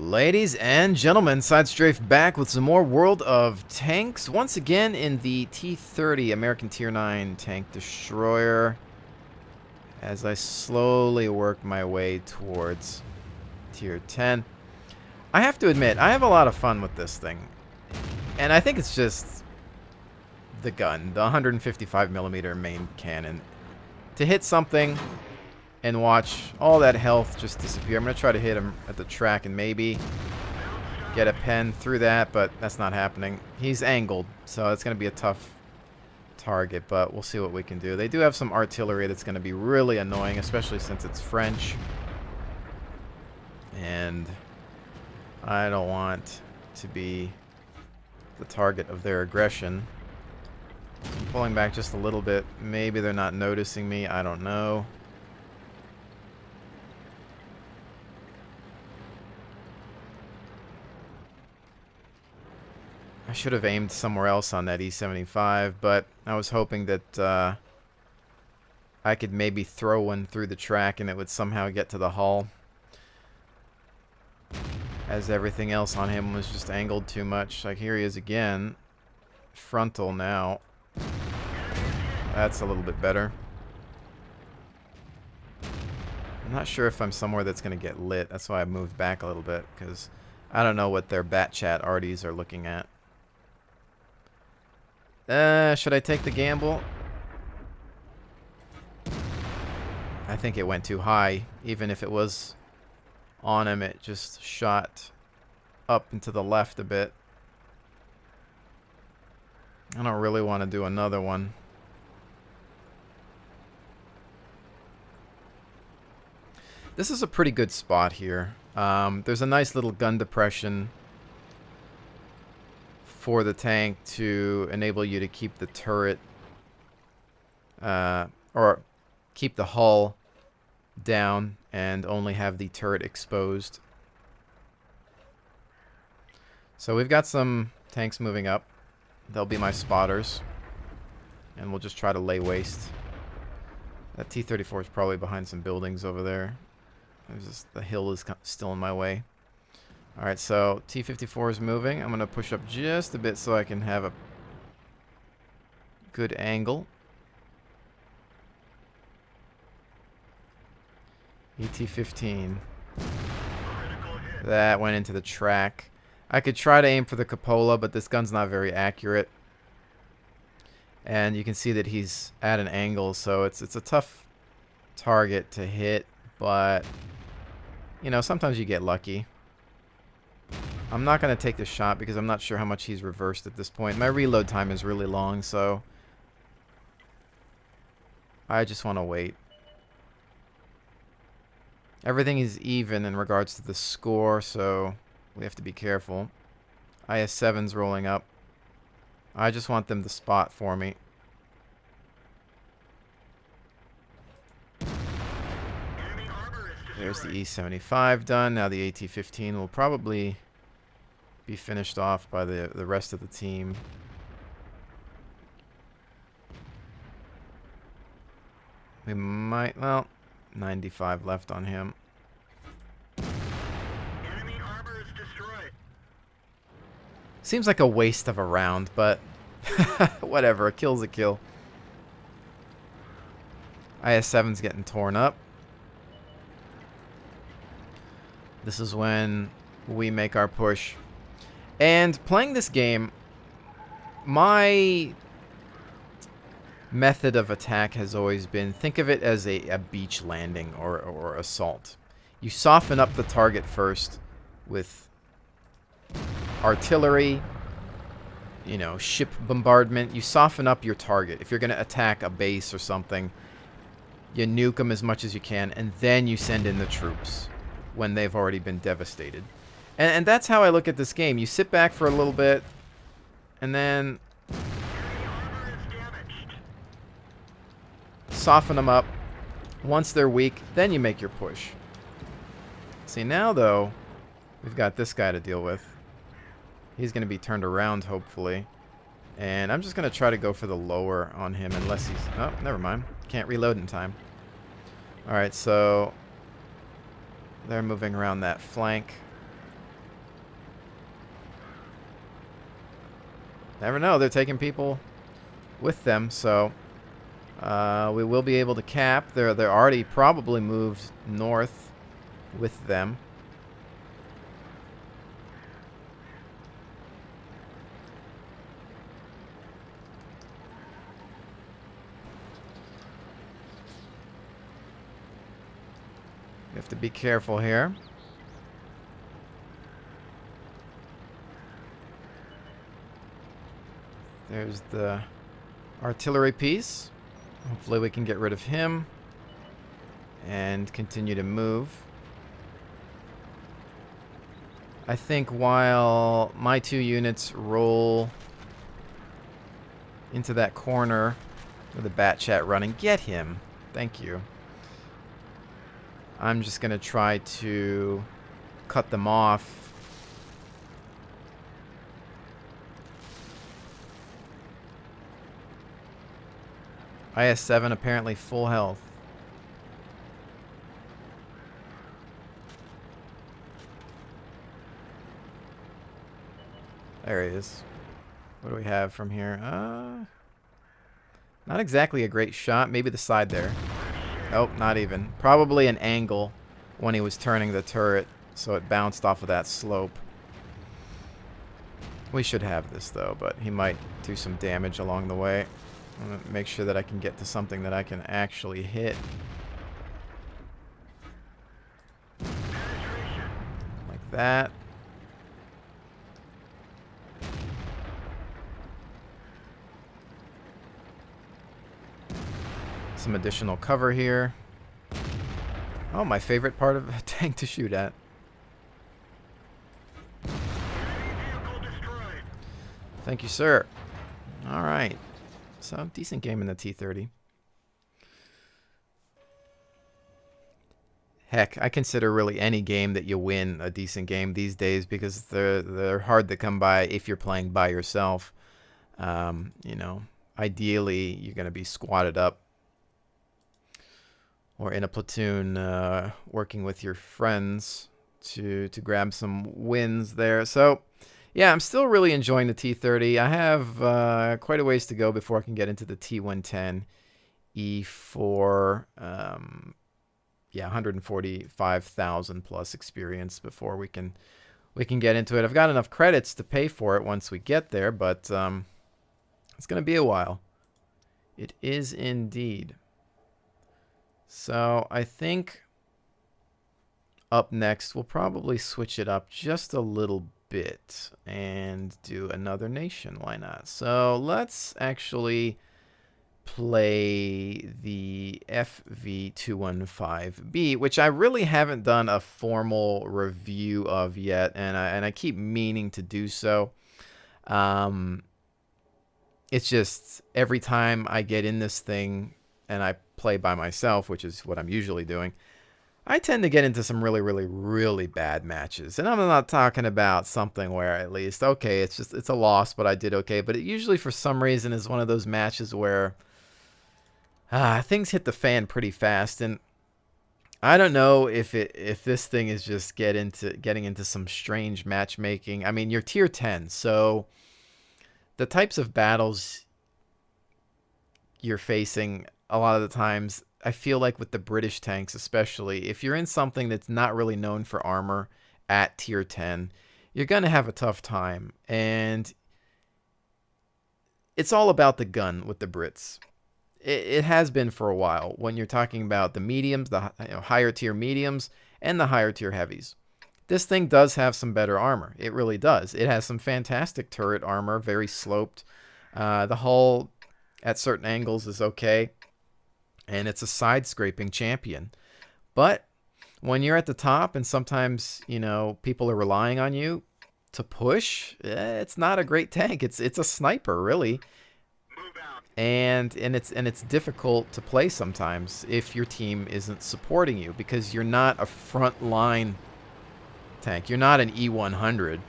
Ladies and gentlemen, Sidestrafe back with some more World of Tanks. Once again in the T-30 American Tier 9 tank destroyer. As I slowly work my way towards Tier 10. I have to admit, I have a lot of fun with this thing. And I think it's just the gun, the 155mm main cannon. To hit something and watch all that health just disappear. I'm going to try to hit him at the track and maybe get a pen through that, but that's not happening. He's angled, so it's going to be a tough target, but we'll see what we can do. They do have some artillery that's going to be really annoying, especially since it's French. And I don't want to be the target of their aggression. I'm pulling back just a little bit. Maybe they're not noticing me. I don't know. I should have aimed somewhere else on that E75, but I was hoping that I could maybe throw one through the track and it would somehow get to the hull, as everything else on him was just angled too much. Like, here he is again. Frontal now. That's a little bit better. I'm not sure if I'm somewhere that's going to get lit. That's why I moved back a little bit, because I don't know what their bat chat arties are looking at. Should I take the gamble? I think it went too high. Even if it was on him, it just shot up and to the left a bit. I don't really want to do another one. This is a pretty good spot here. There's a nice little gun depression for the tank to enable you to keep the turret or keep the hull down and only have the turret exposed. So we've got some tanks moving up. They'll be my spotters, and we'll just try to lay waste. That T-34 is probably behind some buildings over there. There's just, the hill is still in my way. Alright, so T-54 is moving. I'm going to push up just a bit so I can have a good angle. ET-15. That went into the track. I could try to aim for the cupola, but this gun's not very accurate. And you can see that he's at an angle, so it's a tough target to hit, but you know, sometimes you get lucky. I'm not going to take the shot because I'm not sure how much he's reversed at this point. My reload time is really long, so I just want to wait. Everything is even in regards to the score, so we have to be careful. IS-7's rolling up. I just want them to spot for me. There's the E-75 done. Now the AT-15 will probably be finished off by the rest of the team. We might, well, 95 left on him. Enemy armor is destroyed. Seems like a waste of a round, but whatever, a kill's a kill. IS-7's getting torn up. This is when we make our push. And playing this game, my method of attack has always been, think of it as a beach landing or assault. You soften up the target first with artillery, you know, ship bombardment. You soften up your target. If you're going to attack a base or something, you nuke them as much as you can, and then you send in the troops when they've already been devastated. And that's how I look at this game. You sit back for a little bit, and then soften them up. Once they're weak, then you make your push. See, now, though, we've got this guy to deal with. He's going to be turned around, hopefully. And I'm just going to try to go for the lower on him, unless he's... Oh, never mind. Can't reload in time. Alright, so they're moving around that flank. never know. They're taking people with them, so we will be able to cap. They're already probably moved north with them. We have to be careful here. There's the artillery piece. Hopefully we can get rid of him and continue to move. I think while my 2 units roll into that corner with the bat chat running, get him. Thank you. I'm just going to try to cut them off. IS-7 apparently full health. There he is. What do we have from here? Not exactly a great shot. Maybe the side there. Nope, not even. Probably an angle when he was turning the turret, so it bounced off of that slope. We should have this, though, but he might do some damage along the way. I'm going to make sure that I can get to something that I can actually hit. Like that. Some additional cover here. Oh, my favorite part of a tank to shoot at. Thank you, sir. All right. So, decent game in the T-30. Heck, I consider really any game that you win a decent game these days because they're hard to come by if you're playing by yourself. You know, ideally, you're going to be squatted up or in a platoon working with your friends to grab some wins there. So, yeah, I'm still really enjoying the T-30. I have quite a ways to go before I can get into the T-110 E4. Yeah, 145,000 plus experience before we can get into it. I've got enough credits to pay for it once we get there, but it's going to be a while. It is indeed. So I think up next we'll probably switch it up just a little bit and do another nation. Why not? So let's actually play the FV215B, which I really haven't done a formal review of yet, and I keep meaning to do so. It's just every time I get in this thing and I play by myself, which is what I'm usually doing, I tend to get into some really, really, really bad matches. And I'm not talking about something where at least, okay, it's a loss, but I did okay. But it usually, for some reason, is one of those matches where things hit the fan pretty fast. And I don't know if this thing is just getting into some strange matchmaking. I mean, you're tier 10, so the types of battles you're facing a lot of the times, I feel like with the British tanks especially, if you're in something that's not really known for armor at tier 10, you're going to have a tough time. And it's all about the gun with the Brits. It has been for a while when you're talking about the mediums, the higher tier mediums, and the higher tier heavies. This thing does have some better armor. It really does. It has some fantastic turret armor, very sloped. The hull at certain angles is okay. And it's a side-scraping champion. But when you're at the top and sometimes, you know, people are relying on you to push, it's not a great tank. It's a sniper, really. And it's difficult to play sometimes if your team isn't supporting you because you're not a front line tank. You're not an E100.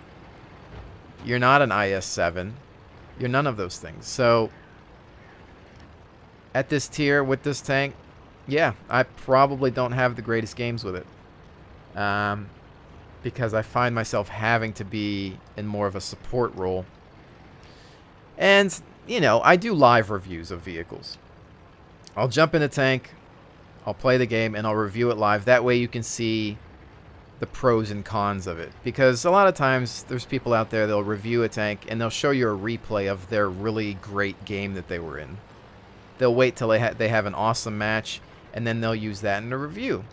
You're not an IS-7. You're none of those things. So at this tier with this tank, yeah, I probably don't have the greatest games with it. Because I find myself having to be in more of a support role. And, you know, I do live reviews of vehicles. I'll jump in a tank, I'll play the game, and I'll review it live. That way you can see the pros and cons of it. Because a lot of times there's people out there, they'll review a tank, and they'll show you a replay of their really great game that they were in. They'll wait till they have an awesome match, and then they'll use that in a review.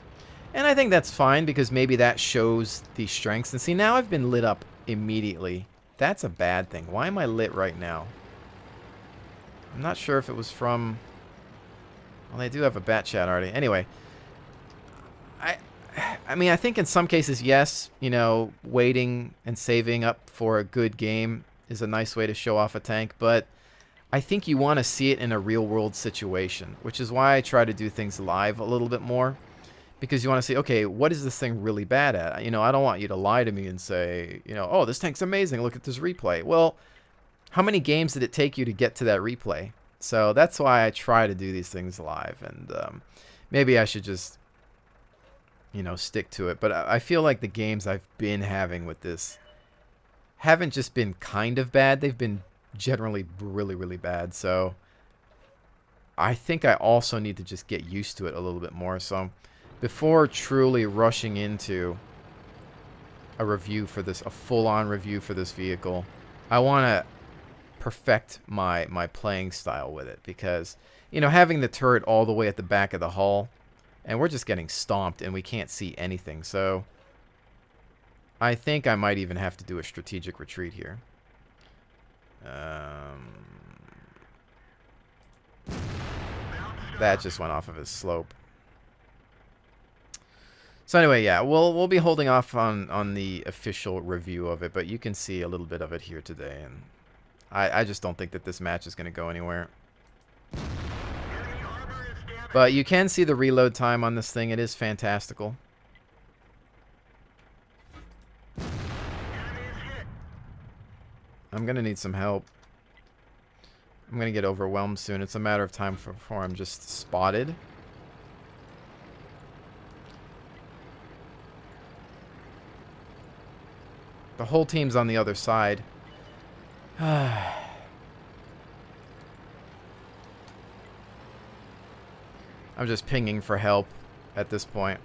And I think that's fine, because maybe that shows the strengths. And see, now I've been lit up immediately. That's a bad thing. Why am I lit right now? I'm not sure if it was from... Well, they do have a bat chat already. Anyway, I mean, I think in some cases, yes, you know, waiting and saving up for a good game is a nice way to show off a tank, but I think you want to see it in a real-world situation, which is why I try to do things live a little bit more, because you want to see, okay, what is this thing really bad at? You know, I don't want you to lie to me and say, you know, oh, this tank's amazing, look at this replay. Well, how many games did it take you to get to that replay? So that's why I try to do these things live, and maybe I should just, you know, stick to it. But I feel like the games I've been having with this haven't just been kind of bad. They've been generally really, really bad. So I think I also need to just get used to it a little bit more. So before truly rushing into a review for this, a full-on review for this vehicle, I want to perfect my playing style with it, because, you know, having the turret all the way at the back of the hull, and we're just getting stomped and we can't see anything. So I think I might even have to do a strategic retreat here. That just went off of his slope. So anyway, yeah, we'll be holding off on the official review of it, but you can see a little bit of it here today, and I just don't think that this match is going to go anywhere. But you can see the reload time on this thing. It is fantastical. I'm going to need some help. I'm going to get overwhelmed soon. It's a matter of time before I'm just spotted. The whole team's on the other side. I'm just pinging for help at this point.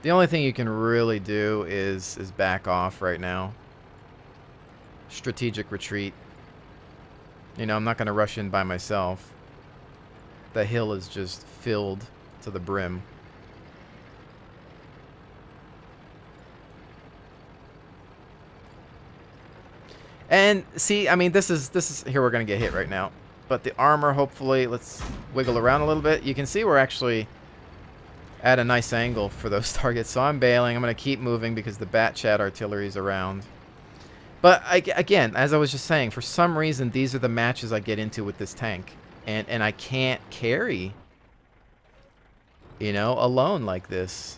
The only thing you can really do is back off right now. Strategic retreat. You know, I'm not going to rush in by myself. The hill is just filled to the brim. And see, I mean, this is here we're going to get hit right now. But the armor, hopefully, let's wiggle around a little bit. You can see we're actually at a nice angle for those targets. So I'm bailing. I'm going to keep moving because the bat chat artillery is around. But again, as I was just saying, for some reason, these are the matches I get into with this tank. And I can't carry, you know, alone like this.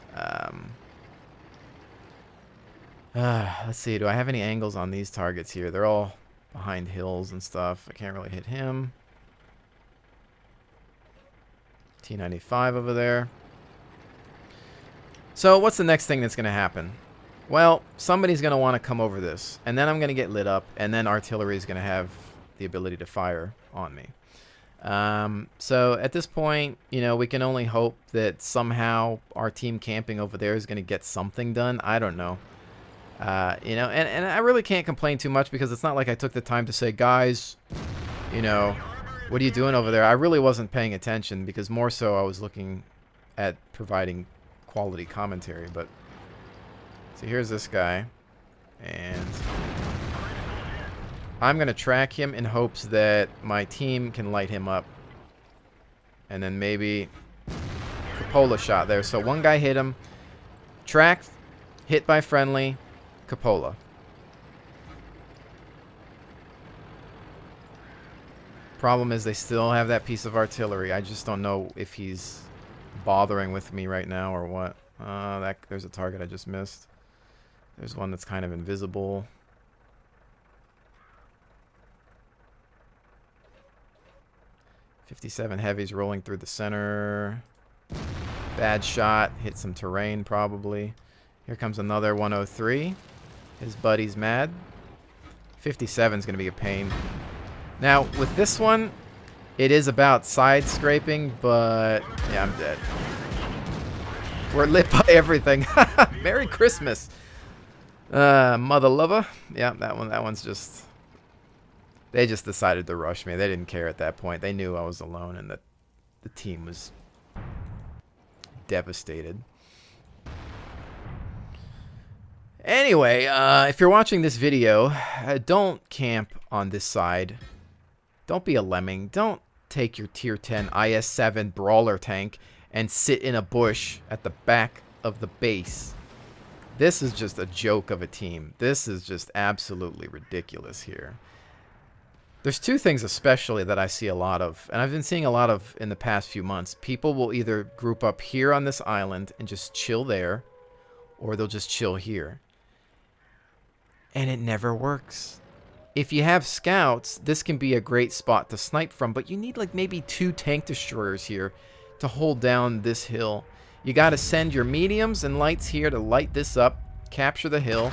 Let's see. Do I have any angles on these targets here? They're all behind hills and stuff. I can't really hit him. T95 over there. So what's the next thing that's going to happen? Well, somebody's going to want to come over this. And then I'm going to get lit up. And then artillery is going to have the ability to fire on me. So at this point, you know, we can only hope that somehow our team camping over there is going to get something done. I don't know. You know, and I really can't complain too much because it's not like I took the time to say, guys, you know, what are you doing over there? I really wasn't paying attention because more so I was looking at providing quality commentary. But so here's this guy, and I'm going to track him in hopes that my team can light him up. And then maybe Cupola shot there. So one guy hit him, tracked, hit by friendly, Cupola. Problem is they still have that piece of artillery. I just don't know if he's bothering with me right now or what. There's a target I just missed. There's one that's kind of invisible. .57 heavies rolling through the center. Bad shot. Hit some terrain probably. Here comes another 103. His buddy's mad. 57's going to be a pain. Now, with this one, it is about side scraping, but yeah, I'm dead. We're lit by everything. Merry Christmas. Mother lover. Yeah, that one's just... They just decided to rush me. They didn't care at that point. They knew I was alone and that the team was devastated. Anyway, if you're watching this video, don't camp on this side. Don't be a lemming. Don't take your tier 10 IS-7 brawler tank and sit in a bush at the back of the base. This is just a joke of a team. This is just absolutely ridiculous here. There's two things especially that I see a lot of, and I've been seeing a lot of in the past few months. People will either group up here on this island and just chill there, or they'll just chill here. And it never works. If you have scouts, this can be a great spot to snipe from, but you need like maybe 2 tank destroyers here to hold down this hill. You got to send your mediums and lights here to light this up, capture the hill.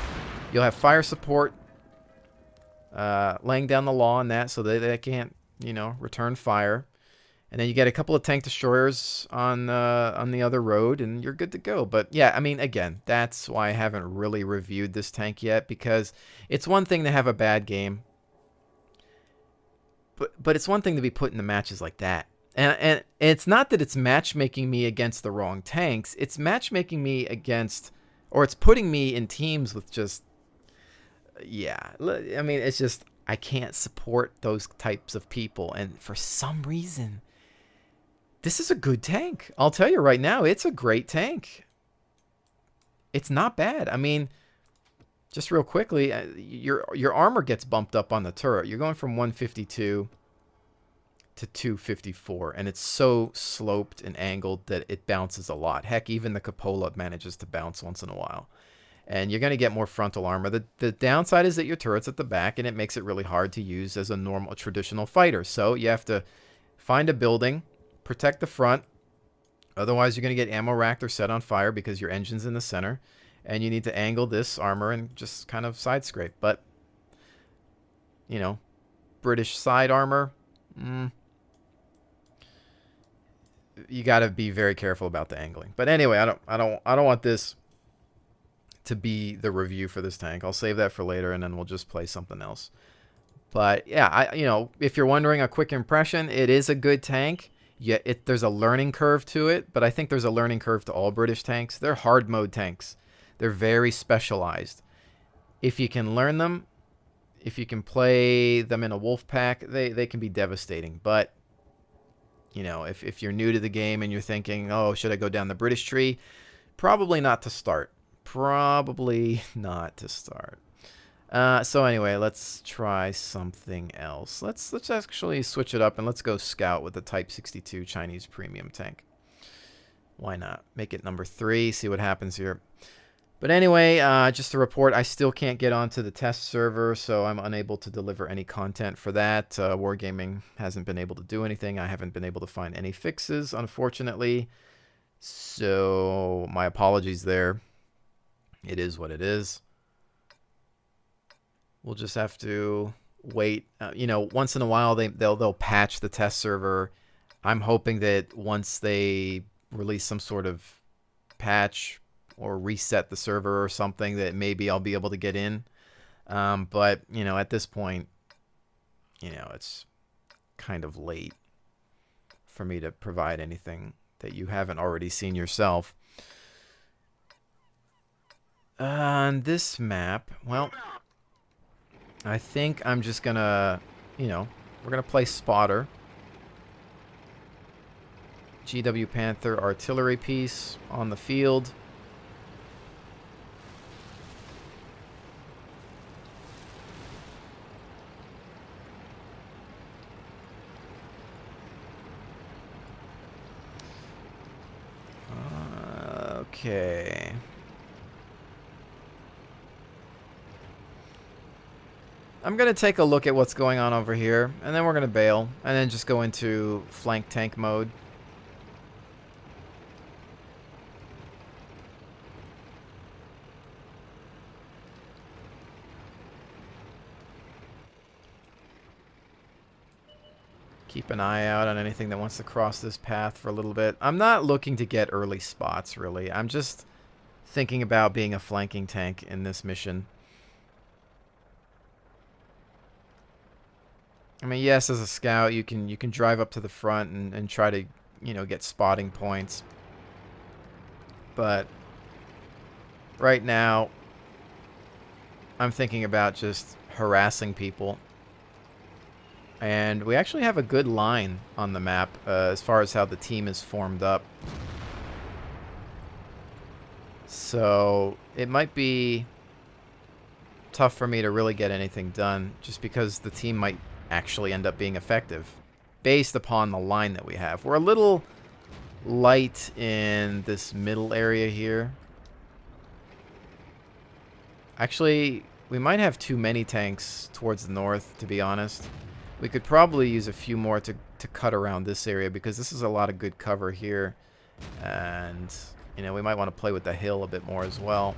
You'll have fire support laying down the law on that so that they can't, you know, return fire. And then you get a couple of tank destroyers on the other road, and you're good to go. But yeah, I mean, again, that's why I haven't really reviewed this tank yet, because it's one thing to have a bad game, but it's one thing to be put into matches like that. And it's not that it's matchmaking me against the wrong tanks. It's matchmaking me against, or it's putting me in teams with just, yeah. I mean, it's just, I can't support those types of people. And for some reason, this is a good tank. I'll tell you right now, it's a great tank. It's not bad. I mean, just real quickly, your armor gets bumped up on the turret. You're going from 152 to 254, and it's so sloped and angled that it bounces a lot. Heck, even the cupola manages to bounce once in a while. And you're going to get more frontal armor. The downside is that your turret's at the back, and it makes it really hard to use as a traditional fighter. So you have to find a building, protect the front. Otherwise, you're going to get ammo racked or set on fire because your engine's in the center. And you need to angle this armor and just kind of side scrape. But, you know, British side armor, you got to be very careful about the angling. But anyway, I don't want this to be the review for this tank. I'll save that for later, and then we'll just play something else. But yeah, you know, if you're wondering, a quick impression, it is a good tank. Yeah, there's a learning curve to it, but I think there's a learning curve to all British tanks. They're hard mode tanks. They're very specialized. If you can learn them, if you can play them in a wolf pack, they can be devastating. But you know, if you're new to the game and you're thinking, oh, should I go down the British tree? Probably not to start. Probably not to start. So anyway, let's try something else. Let's actually switch it up, and let's go scout with the Type 62 Chinese premium tank. Why not? Make it number 3, see what happens here. But anyway, just to report, I still can't get onto the test server, so I'm unable to deliver any content for that. Wargaming hasn't been able to do anything. I haven't been able to find any fixes, unfortunately. So my apologies there. It is what it is. We'll just have to wait. You know, once in a while they'll patch the test server. I'm hoping that once they release some sort of patch or reset the server or something, that maybe I'll be able to get in. But, you know, at this point, you know, it's kind of late for me to provide anything that you haven't already seen yourself. On this map, well, I think I'm just gonna, you know, we're gonna play spotter. GW Panther artillery piece on the field. Okay. I'm going to take a look at what's going on over here, and then we're going to bail, and then just go into flank tank mode. Keep an eye out on anything that wants to cross this path for a little bit. I'm not looking to get early spots, really. I'm just thinking about being a flanking tank in this mission. I mean, yes, as a scout, you can drive up to the front and try to, you know, get spotting points. But right now, I'm thinking about just harassing people. And we actually have a good line on the map as far as how the team is formed up. So it might be tough for me to really get anything done just because the team might actually end up being effective based upon the line that we have. We're a little light in this middle area here. Actually, we might have too many tanks towards the north, to be honest. We could probably use a few more to cut around this area because this is a lot of good cover here. And, you know, we might want to play with the hill a bit more as well.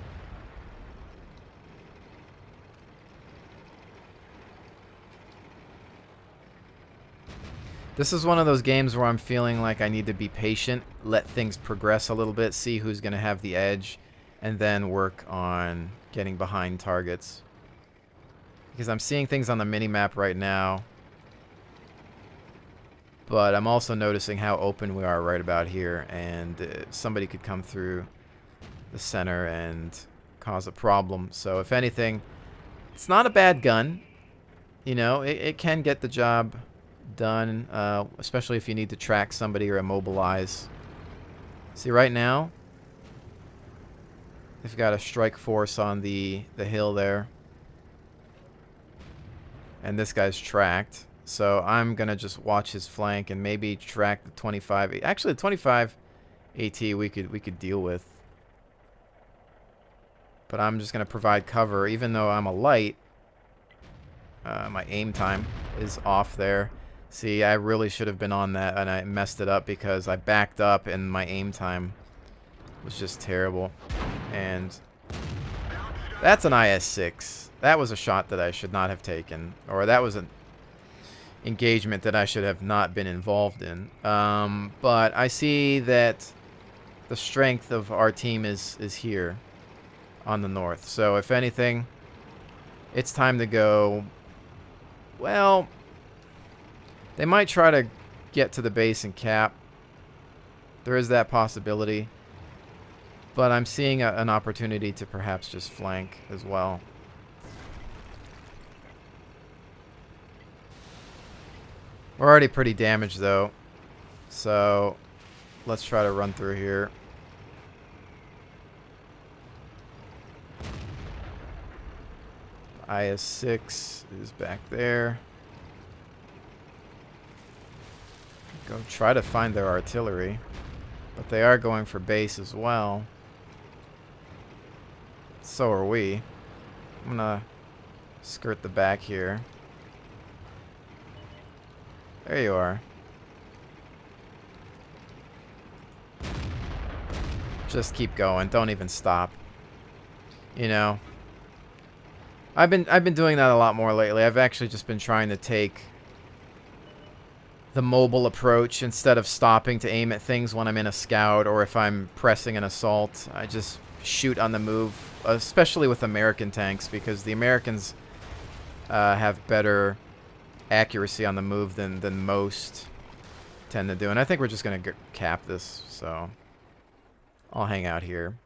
This is one of those games where I'm feeling like I need to be patient, let things progress a little bit, see who's going to have the edge, and then work on getting behind targets. Because I'm seeing things on the mini-map right now, but I'm also noticing how open we are right about here, and somebody could come through the center and cause a problem. So if anything, it's not a bad gun. You know, it can get the job done, especially if you need to track somebody or immobilize. See, right now, they've got a strike force on the hill there. And this guy's tracked. So I'm going to just watch his flank and maybe track the 25. Actually, the 25 AT we could deal with. But I'm just going to provide cover. Even though I'm a light, my aim time is off there. See, I really should have been on that, and I messed it up because I backed up and my aim time was just terrible. And that's an IS-6. That was a shot that I should not have taken. Or that was an engagement that I should have not been involved in. But I see that the strength of our team is here on the north. So if anything, it's time to go. Well, they might try to get to the base and cap. There is that possibility. But I'm seeing an opportunity to perhaps just flank as well. We're already pretty damaged though. So let's try to run through here. IS-6 is back there. Go try to find their artillery. But they are going for base as well. So are we. I'm gonna skirt the back here. There you are. Just keep going. Don't even stop. You know, I've been doing that a lot more lately. I've actually just been trying to take the mobile approach instead of stopping to aim at things when I'm in a scout or if I'm pressing an assault. I just shoot on the move, especially with American tanks, because the Americans have better accuracy on the move than most tend to do. And I think we're just going to cap this, so I'll hang out here.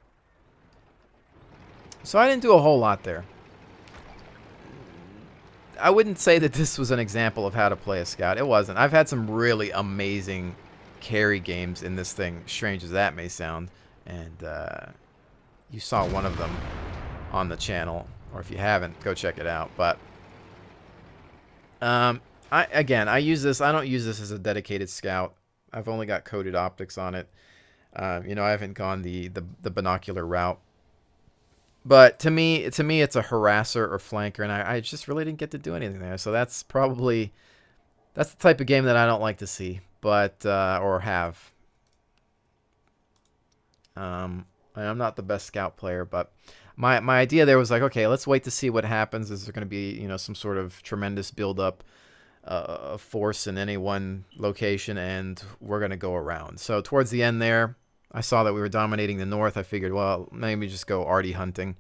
So I didn't do a whole lot there. I wouldn't say that this was an example of how to play a scout. It wasn't. I've had some really amazing carry games in this thing, strange as that may sound. And you saw one of them on the channel. Or if you haven't, go check it out. But I use this. I don't use this as a dedicated scout. I've only got coated optics on it. You know, I haven't gone the binocular route. But to me, it's a harasser or flanker, and I just really didn't get to do anything there. So that's the type of game that I don't like to see, but or have. I'm not the best scout player, but my idea there was like, okay, let's wait to see what happens. Is there going to be, you know, some sort of tremendous build up a force in any one location, and we're going to go around. So towards the end there, I saw that we were dominating the north. I figured, well, maybe just go arty hunting,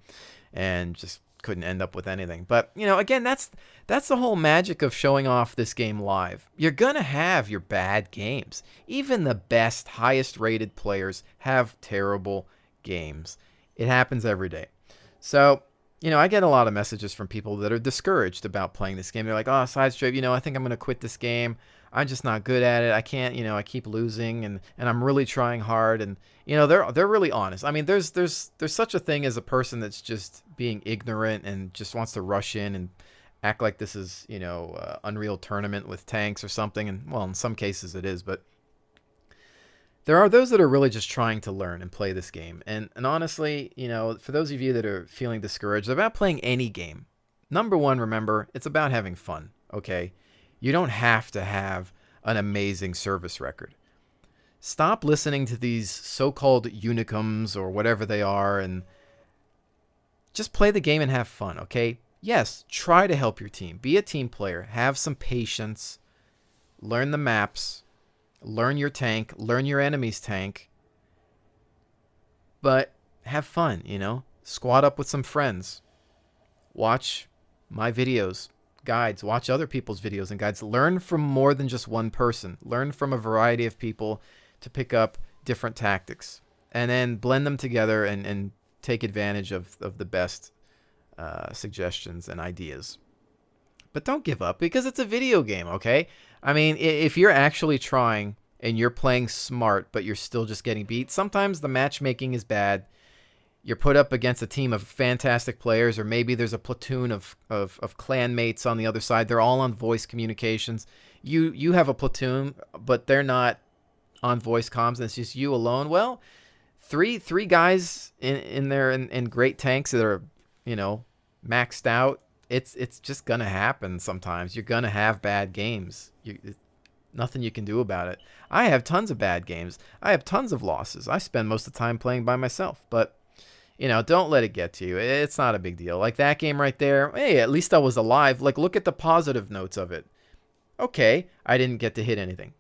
and just couldn't end up with anything. But, you know, again, that's the whole magic of showing off this game live. You're going to have your bad games. Even the best, highest rated players have terrible games. It happens every day. So, you know, I get a lot of messages from people that are discouraged about playing this game. They're like, oh, Sidestrafe, you know, I think I'm going to quit this game. I'm just not good at it. I can't, you know, I keep losing, and I'm really trying hard. And, you know, they're really honest. I mean, there's such a thing as a person that's just being ignorant and just wants to rush in and act like this is, you know, Unreal Tournament with tanks or something. And, well, in some cases it is, but there are those that are really just trying to learn and play this game. And honestly, you know, for those of you that are feeling discouraged about playing any game, number one, remember, it's about having fun, okay? You don't have to have an amazing service record. Stop listening to these so-called unicums or whatever they are, and just play the game and have fun, okay? Yes, try to help your team. Be a team player. Have some patience. Learn the maps. Learn your tank, learn your enemy's tank, but have fun, you know? Squad up with some friends. Watch my videos, guides, watch other people's videos and guides. Learn from more than just one person. Learn from a variety of people to pick up different tactics, and then blend them together and take advantage of the best suggestions and ideas. But don't give up, because it's a video game, okay? I mean, if you're actually trying and you're playing smart, but you're still just getting beat, sometimes the matchmaking is bad. You're put up against a team of fantastic players, or maybe there's a platoon of clan mates on the other side. They're all on voice communications. You have a platoon, but they're not on voice comms, and it's just you alone. Well, three guys in there in great tanks that are, you know, maxed out. It's just gonna happen sometimes. You're gonna have bad games. Nothing you can do about it. I have tons of bad games. I have tons of losses. I spend most of the time playing by myself. But, you know, don't let it get to you. It's not a big deal. Like that game right there, hey, at least I was alive. Like, look at the positive notes of it. Okay, I didn't get to hit anything,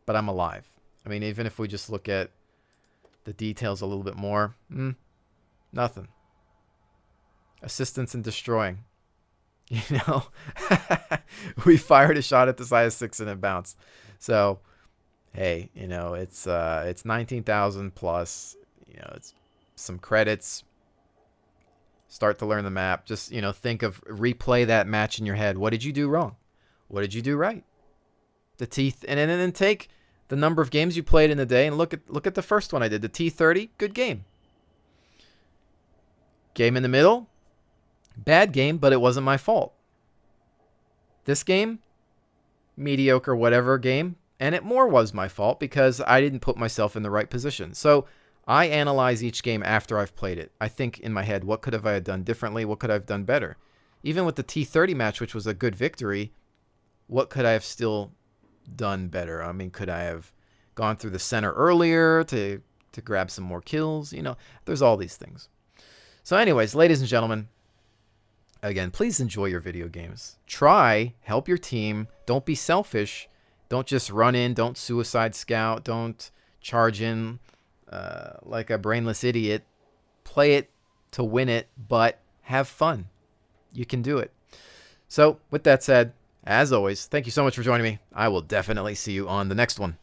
but I'm alive. I mean, even if we just look at the details a little bit more, nothing. Assistance in destroying. You know, we fired a shot at the size 6 and it bounced. So, hey, you know, it's 19,000 plus. You know, it's some credits. Start to learn the map. Just, you know, replay that match in your head. What did you do wrong? What did you do right? The teeth, and then take the number of games you played in the day and look at the first one I did, the T30. Good game. Game in the middle. Bad game, but it wasn't my fault. This game, mediocre whatever game, and it more was my fault because I didn't put myself in the right position. So I analyze each game after I've played it. I think in my head, what could have I done differently? What could I have done better? Even with the T30 match, which was a good victory, what could I have still done better? I mean, could I have gone through the center earlier to grab some more kills? You know, there's all these things. So anyways, ladies and gentlemen, again, please enjoy your video games. Try, help your team. Don't be selfish. Don't just run in. Don't suicide scout. Don't charge in like a brainless idiot. Play it to win it, but have fun. You can do it. So with that said, as always, thank you so much for joining me. I will definitely see you on the next one.